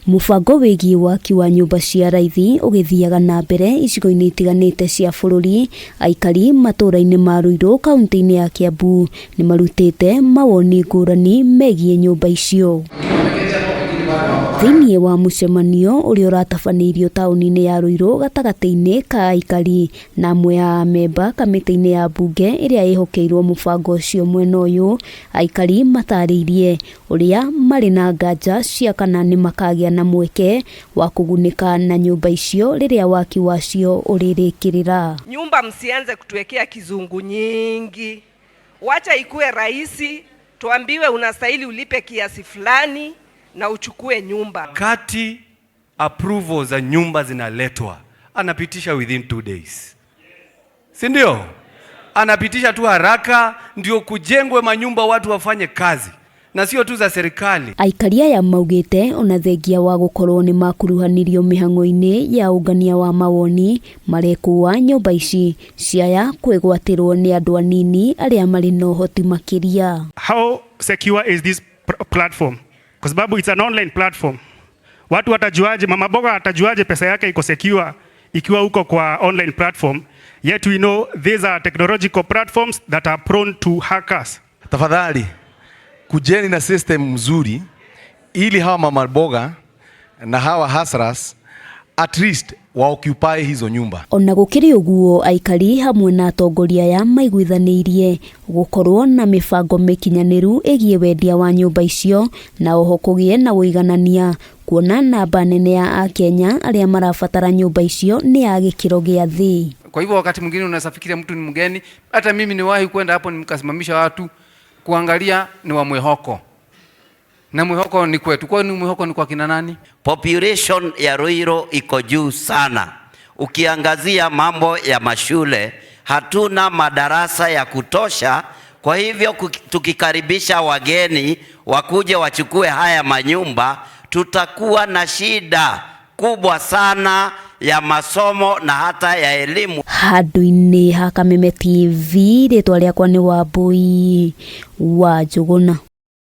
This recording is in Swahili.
Mubango wigi waki wa nyumba cia raithi ugithiaga na mbere icigo-ini itiganite cia bururi. Aikari matura-ini ma Ruiru kaunti-ini ya Kiambu ni marutite mawoni ngurani megie nyumba icio. Thiini wa mucemanio uria uratabanirio tauni-ini ya Ruiru gatagati-ini ka aikari na amwe a memba kamiti-ini ya bunge iria ihokeirwo mubango ucio mwena uyu, aikari matariirie uria mari na nganja cia kana ni makagia na mweke wa kugunika na nyumba icio riria waki wacio uririkirira. Nyumba msianze kutuwekea kizungu nyingi, wacha ikue rahisi, tuambiwe unastahili ulipe kiasi fulani na uchukue nyumba. Kati approval za nyumba zinaletwa, anapitisha within 2 days. Si ndio? Anapitisha tu haraka ndio kujengwe manyumba watu wafanye kazi na sio tu za serikali. Aikari aya maugite ona thengia wa gukorwo ni makuruhanirio mihango-ini ya ungania wa mawoni marekuwa nyumba ici ciaya kwigwatirwo ni andu anini aria mari na uhoti makiria. How secure is this platform? Kwa sababu it's an online platform. Watu watajuaje, mama boga atajuaje pesa yake iko secure ikiwa uko kwa online platform? Yet we know these are technological platforms that are prone to hackers. Tafadhali kujeni na system mzuri ili hawa mama boga na hawa hasras at least wa occupy hizo nyumba. Ona gukiri uguo, aikari hamwe na atongoria ya maiguithanirie gukorwo na mibango mikinyaniru egie wendia wa nyumba icio na oho kugie na wuiganania, kuona namba nene ya Akenya aria marabatara nyumba icio ni ya gikiro gia thi. Kwa hivyo wakati mwingine unaweza fikiria mtu ni mgeni. Hata mimi niwahi kwenda hapo nikasimamisha watu kuangalia ni wa mwehoko. Na mwehoko ni kwetu. Kwa nini mwehoko ni kwa kina nani? Population ya Ruiru iko juu sana. Ukiangazia mambo ya mashule, hatuna madarasa ya kutosha. Kwa hivyo tukikaribisha wageni wakuje wachukue haya manyumba, tutakuwa na shida kubwa sana ya masomo na hata ya elimu. Handu-ini ha Kameme TV, ritwa riakwa ni Wambui wa Njuguna.